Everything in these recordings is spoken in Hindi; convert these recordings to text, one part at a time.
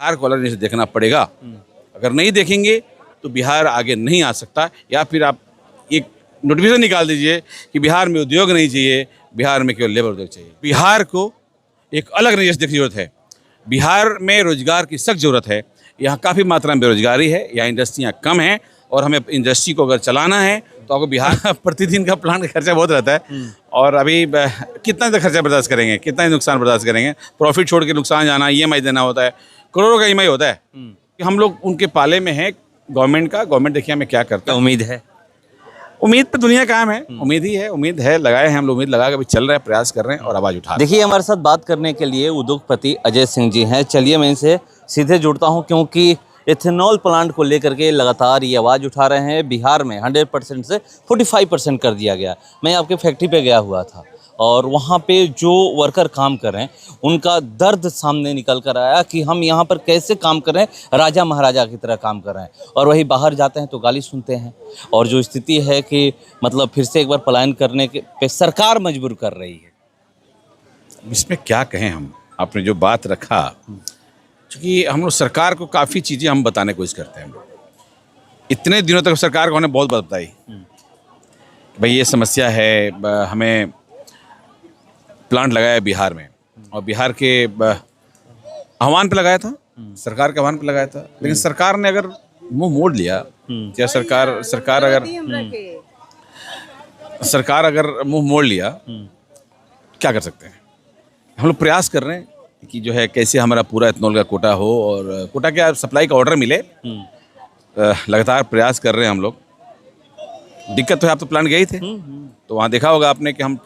बिहार को अलग से देखना पड़ेगा। अगर नहीं देखेंगे तो बिहार आगे नहीं आ सकता। या फिर आप एक नोटिफिकेशन निकाल दीजिए कि बिहार में उद्योग नहीं चाहिए, बिहार में केवल लेबर उद्योग चाहिए। बिहार को एक अलग नजरिए से देखने की जरूरत है। बिहार में रोजगार की सख्त जरूरत है। यहाँ काफ़ी मात्रा में बेरोजगारी है, यहाँ इंडस्ट्रियाँ कम हैं और हमें इंडस्ट्री को अगर चलाना है तो आपको बिहार प्रतिदिन का प्लांट का खर्चा बहुत रहता है। और अभी कितना तक खर्चा बर्दाश्त करेंगे, कितना नुकसान बर्दाश्त करेंगे। प्रॉफिट छोड़ के नुकसान जाना, ईएमआई देना होता है, करोड़ों का ईएमआई होता है। हम लोग उनके पाले में हैं गवर्नमेंट का। गवर्नमेंट देखिए हमें क्या करता है। उम्मीद है, उम्मीद पे दुनिया कायम है। उम्मीद ही है, उम्मीद है, लगाए हैं हम लोग, उम्मीद लगा के अभी चल रहे हैं, प्रयास कर रहे हैं और आवाज़ उठा रहे हैं। देखिए हमारे साथ बात करने के लिए उद्योगपति अजय सिंह जी हैं। चलिए मैं इनसे सीधे जुड़ता हूं, क्योंकि एथेनॉल प्लांट को लेकर के लगातार ये आवाज़ उठा रहे हैं। बिहार में 100% से 45% कर दिया गया। मैं आपके फैक्ट्री पे गया हुआ था और वहाँ पे जो वर्कर काम कर रहे हैं उनका दर्द सामने निकल कर आया कि हम यहाँ पर कैसे काम कर रहे हैं, राजा महाराजा की तरह काम कर रहे हैं, और वही बाहर जाते हैं तो गाली सुनते हैं। और जो स्थिति है कि मतलब फिर से एक बार पलायन करने के पे सरकार मजबूर कर रही है। इसमें क्या कहें हम, आपने जो बात रखा, क्योंकि हम लोग सरकार को काफ़ी चीज़ें हम बताने की कोशिश करते हैं। हम लोग इतने दिनों तक सरकार को हमने बहुत बात बताई, भाई ये समस्या है, हमें प्लांट लगाया बिहार में, और बिहार के आह्वान पे लगाया था, सरकार के आह्वान पे लगाया था। लेकिन सरकार ने अगर मुंह मोड़ लिया, क्या सरकार अगर मुंह मोड़ लिया, क्या कर सकते हैं। हम लोग प्रयास कर रहे हैं कि जो है कैसे हमारा पूरा इथेनॉल का कोटा हो, और कोटा क्या सप्लाई का ऑर्डर मिले। लगातार प्रयास कर रहे हैं हम लोग। दिक्कत तो है, आप तो प्लांट गए थे तो वहाँ देखा होगा आपने कि हम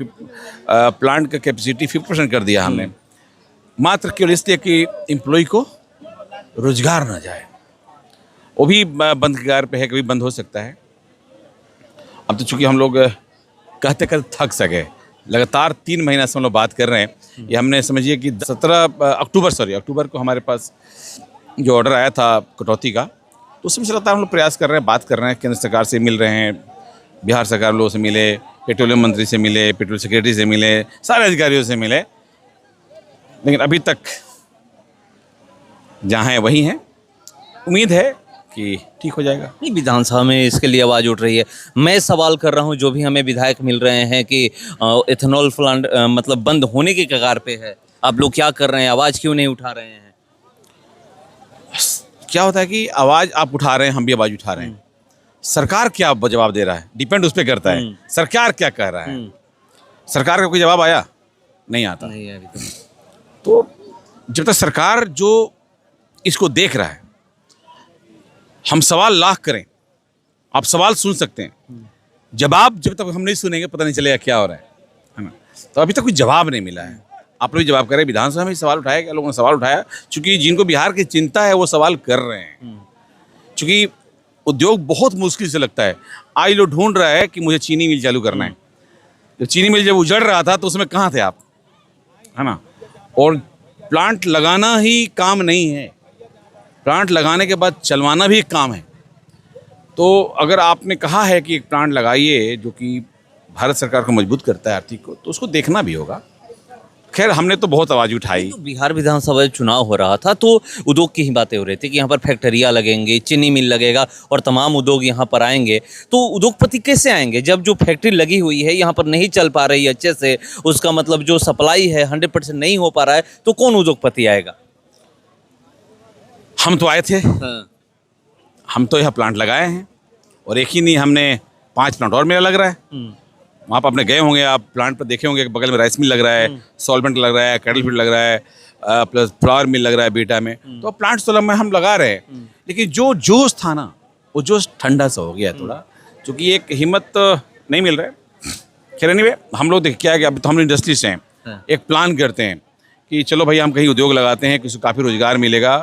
प्लांट का कैपेसिटी 50% कर दिया हमने, मात्र केवल इसलिए कि एम्प्लॉय को रोजगार ना जाए। वो भी बंद के कगार पे है, कभी बंद हो सकता है। अब तो चूंकि हम लोग कहते कहते थक सके, लगातार 3 महीना से हम लोग बात कर रहे हैं। ये हमने समझिए कि 17 अक्टूबर को हमारे पास जो ऑर्डर आया था कटौती का, तो उसमें लगातार हम लोग प्रयास कर रहे हैं, बात कर रहे हैं। केंद्र सरकार से मिल रहे हैं, बिहार सरकार लोगों से मिले, पेट्रोलियम मंत्री से मिले, पेट्रोल सेक्रेटरी से मिले, सारे अधिकारियों से मिले, लेकिन अभी तक जहाँ हैं वहीं हैं। उम्मीद है कि ठीक हो जाएगा। नहीं, विधानसभा में इसके लिए आवाज़ उठ रही है। मैं सवाल कर रहा हूं, जो भी हमें विधायक मिल रहे हैं कि एथेनॉल प्लांट मतलब बंद होने के कगार पे है, आप लोग क्या कर रहे हैं, आवाज़ क्यों नहीं उठा रहे हैं? क्या होता है कि आवाज़ आप उठा रहे हैं, हम भी आवाज़ उठा रहे हैं। सरकार क्या जवाब दे रहा है, डिपेंड उस पर करता है। सरकार क्या कह रहा है, सरकार का कोई जवाब आया नहीं आता। नहीं यार, तो जब तक सरकार जो इसको देख रहा है, हम सवाल लाख करें, आप सवाल सुन सकते हैं, जवाब जब तक हम नहीं सुनेंगे पता नहीं चलेगा क्या हो रहा है ना। तो अभी तक कोई जवाब नहीं मिला है। आप लोग जवाब करें, विधानसभा में सवाल उठाया, क्या लोगों ने सवाल उठाया, चूंकि जिनको बिहार की चिंता है वो सवाल कर रहे हैं। चूंकि उद्योग बहुत मुश्किल से लगता है। आज लोग ढूंढ रहा है कि मुझे चीनी मिल चालू करना है। जब चीनी मिल जब उजड़ रहा था तो उसमें कहाँ थे आप, है ना। और प्लांट लगाना ही काम नहीं है, प्लांट लगाने के बाद चलवाना भी एक काम है। तो अगर आपने कहा है कि एक प्लांट लगाइए जो कि भारत सरकार को मजबूत करता है आर्थिक को, तो उसको देखना भी होगा। खैर हमने तो बहुत आवाज़ उठाई। तो बिहार विधानसभा चुनाव हो रहा था तो उद्योग की ही बातें हो रही थी कि यहाँ पर फैक्ट्रियाँ लगेंगी, चीनी मिल लगेगा और तमाम उद्योग यहाँ पर आएंगे। तो उद्योगपति कैसे आएंगे जब जो फैक्ट्री लगी हुई है यहाँ पर नहीं चल पा रही है अच्छे से, उसका मतलब जो सप्लाई है 100% नहीं हो पा रहा है, तो कौन उद्योगपति आएगा? हम तो आए थे, हम तो यह प्लांट लगाए हैं, और एक ही नहीं, हमने 5 प्लांट और मेरा लग रहा है। वहाँ पर आपने गए होंगे, आप प्लांट पर देखे होंगे, बगल में राइस मिल लग रहा है, सॉल्वेंट लग रहा है, कैटल फीड लग रहा है, प्लस फ्लावर मिल लग रहा है बीटा में। तो प्लांट्स तो हम लगा रहे हैं, लेकिन जो जोश था ना, वो जोश ठंडा सा हो गया थोड़ा, क्योंकि एक हिम्मत नहीं मिल रहा है। खैर एनीवे, हम लोग क्या है कि अब तो हम इंडस्ट्री से हैं, एक प्लान करते हैं कि चलो भाई हम कहीं उद्योग लगाते हैं, किसी को काफ़ी रोजगार मिलेगा,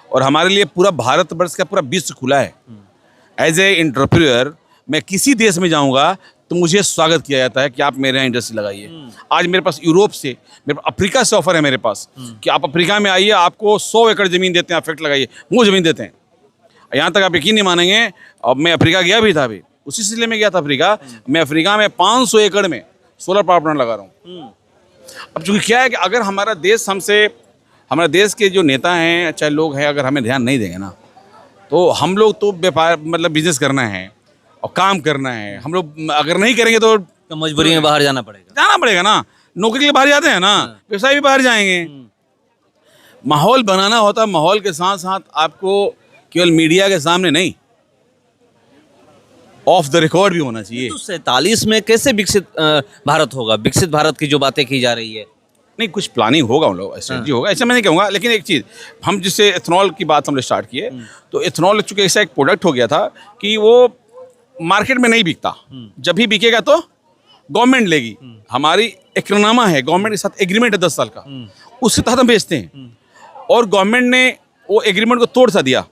और हमारे लिए पूरा भारतवर्ष का पूरा विश्व खुला है। एज ए एंटरप्रेन्योर मैं किसी देश में जाऊँगा तो मुझे स्वागत किया जाता है कि आप मेरे यहाँ इंडस्ट्री लगाइए। आज मेरे पास यूरोप से, मेरे अफ्रीका से ऑफर है मेरे पास कि आप अफ्रीका में आइए, आपको 100 एकड़ ज़मीन देते हैं, आप फैक्ट्री लगाइए, वो ज़मीन देते हैं। यहाँ तक आप यकीन नहीं मानेंगे, अब मैं अफ्रीका गया भी था, अभी उसी सिलसिले में गया था अफ्रीका। मैं अफ्रीका में 500 एकड़ में सोलर पावर प्लांट लगा रहा हूँ। अब चूँकि क्या है कि अगर हमारा देश हमसे हमारे देश के जो नेता हैं, चाहे लोग हैं, अगर हमें ध्यान नहीं देंगे ना, तो हम लोग तो व्यापार मतलब बिजनेस करना है और काम करना है। हम लोग अगर नहीं करेंगे तो मजबूरी में बाहर जाना पड़ेगा ना। नौकरी के लिए बाहर जाते हैं ना, व्यवसाय भी बाहर जाएंगे। माहौल बनाना होता है, माहौल के साथ साथ आपको केवल मीडिया के सामने नहीं, ऑफ द रिकॉर्ड भी होना चाहिए। तो 47 में कैसे विकसित भारत होगा? विकसित भारत की जो बातें की जा रही है, नहीं, कुछ प्लानिंग होगा, उन लोग स्ट्रेटजी होगा, ऐसा मैं नहीं कहूँगा। लेकिन एक चीज़, हम जिससे एथेनॉल की बात हमने स्टार्ट की है, तो एथेनॉल चूँकि ऐसा एक प्रोडक्ट हो गया था कि वो मार्केट में नहीं बिकता। जब भी बिकेगा तो गवर्नमेंट लेगी। हमारी एकनामा है, गवर्नमेंट के साथ एग्रीमेंट है 10 साल का, उसके तहत हम बेचते हैं। और गवर्नमेंट ने वो एग्रीमेंट को तोड़ सा दिया।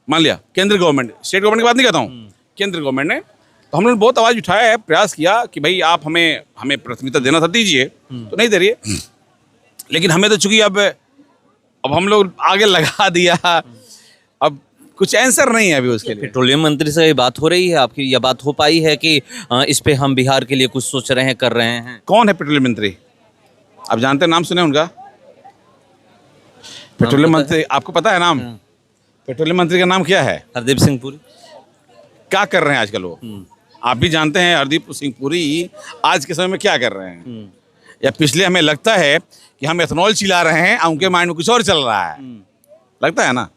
मान लिया केंद्र गवर्नमेंट, स्टेट गवर्नमेंट की बात नहीं कहता हूँ, केंद्र गवर्नमेंट ने, तो हम लोगों ने बहुत आवाज़ उठाया है, प्रयास किया कि भाई आप हमें प्राथमिकता देना था, दीजिए, तो नहीं दे रही है। लेकिन हमें तो चूंकि अब हम लोग आगे लगा दिया, अब कुछ आंसर नहीं है अभी उसके लिए। पेट्रोलियम मंत्री से बात हो रही है आपकी, या बात हो पाई है कि इस पे हम बिहार के लिए कुछ सोच रहे हैं, कर रहे हैं? कौन है पेट्रोलियम मंत्री? आप जानते हैं, नाम सुने उनका? पेट्रोलियम मंत्री आपको पता है नाम? पेट्रोलियम मंत्री का नाम क्या है? हरदीप सिंह पुरी। क्या कर रहे हैं आजकल वो? आप भी जानते हैं हरदीप सिंह पुरी आज के समय में क्या कर रहे हैं, या पिछले हमें लगता है कि हम एथेनॉल चिल्ला रहे हैं, उनके माइंड में कुछ और चल रहा है, लगता है ना।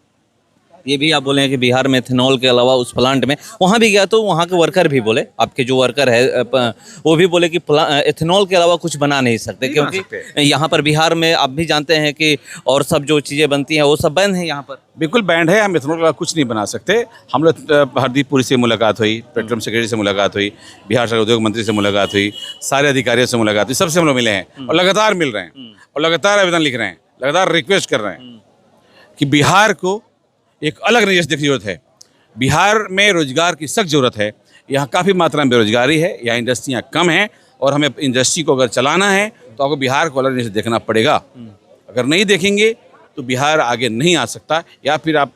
ये भी आप बोले हैं कि बिहार में एथेनॉल के अलावा उस प्लांट में, वहाँ भी गया तो वहाँ के वर्कर भी बोले, आपके जो वर्कर है वो भी बोले कि एथेनॉल के अलावा कुछ बना नहीं सकते, क्योंकि यहाँ पर बिहार में आप भी जानते हैं कि और सब जो चीज़ें बनती हैं वो सब बैन है यहाँ पर। बिल्कुल बैंड है, हम एथेनॉल के अलावा कुछ नहीं बना सकते। हम लोग हरदीप पुरी से मुलाकात हुई, पेट्रोलियम सेक्रेटरी से मुलाकात हुई, बिहार सरकार उद्योग मंत्री से मुलाकात हुई, सारे अधिकारियों से मुलाकात हुई, सबसे हम लोग मिले हैं और लगातार मिल रहे हैं और लगातार आवेदन लिख रहे हैं, लगातार रिक्वेस्ट कर रहे हैं कि बिहार को एक अलग नज़र से देखने की जरूरत है। बिहार में रोजगार की सख्त ज़रूरत है। यहाँ काफ़ी मात्रा में बेरोजगारी है, यहाँ इंडस्ट्रियाँ कम हैं, और हमें इंडस्ट्री को अगर चलाना है तो आपको बिहार को अलग नज़र से देखना पड़ेगा। अगर नहीं देखेंगे तो बिहार आगे नहीं आ सकता। या फिर आप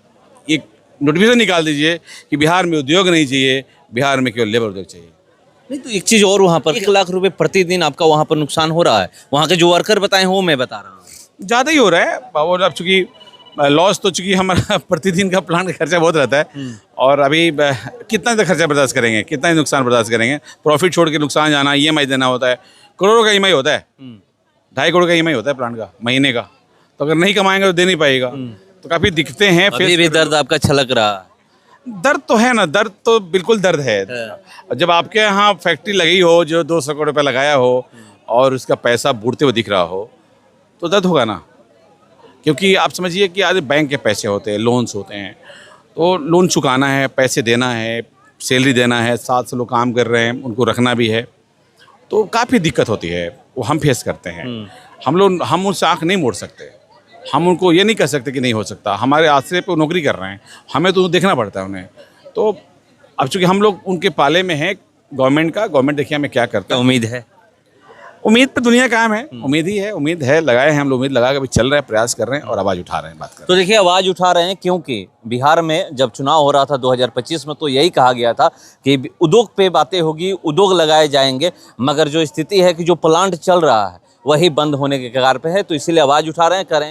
एक नोटिफिकेशन निकाल दीजिए कि बिहार में उद्योग नहीं चाहिए, बिहार में केवल लेबर उद्योग चाहिए। नहीं तो एक चीज़ और, वहाँ पर 1 लाख रुपए प्रतिदिन आपका वहाँ पर नुकसान हो रहा है। वहाँ के जो वर्कर बताए हैं वो मैं बता रहा हूँ, ज़्यादा ही हो रहा है। और अब चूँकि लॉस तो चूँकि हमारा प्रतिदिन का प्लांट का खर्चा बहुत रहता है, और अभी कितना तक खर्चा बर्दाश्त करेंगे, कितना ही नुकसान बर्दाश्त करेंगे। प्रॉफिट छोड़ के नुकसान जाना, EMI देना होता है, करोड़ों का EMI होता है, 2.5 करोड़ का EMI होता है प्लांट का महीने का। तो अगर नहीं कमाएंगे तो दे नहीं पाएगा, तो काफ़ी दिक्कतें हैं। अभी भी दर्द आपका छलक रहा है? दर्द तो है ना, दर्द तो बिल्कुल दर्द है। जब आपके यहाँ फैक्ट्री लगी हो, जो 200 करोड़ रुपये लगाया हो, और उसका पैसा बूढ़ते हुए दिख रहा हो, तो दर्द होगा ना। क्योंकि आप समझिए कि आज बैंक के पैसे होते हैं, लोन्स होते हैं, तो लोन चुकाना है, पैसे देना है, सैलरी देना है, 7 से लोग काम कर रहे हैं, उनको रखना भी है, तो काफ़ी दिक्कत होती है। वो हम फेस करते हैं। हम उनसे आँख नहीं मोड़ सकते, हम उनको ये नहीं कह सकते कि नहीं हो सकता। हमारे आश्रय पे नौकरी कर रहे हैं, हमें तो देखना पड़ता है उन्हें। तो अब चूँकि हम लोग उनके पाले में हैं गवर्नमेंट का, गवर्नमेंट देखिए हमें क्या करता है। उम्मीद है? उम्मीद पे दुनिया कायम है, उम्मीद ही है, उम्मीद है, लगाए हैं हम लोग, उम्मीद लगा के अभी चल रहे हैं, प्रयास कर रहे हैं और आवाज़ उठा रहे हैं, बात कर रहे हैं। तो देखिए आवाज़ उठा रहे हैं, क्योंकि बिहार में जब चुनाव हो रहा था 2025 में, तो यही कहा गया था कि उद्योग पे बातें होगी, उद्योग लगाए जाएंगे, मगर जो स्थिति है कि जो प्लांट चल रहा है वही बंद होने के कगार पे है। तो इसीलिए आवाज़ उठा रहे हैं, करें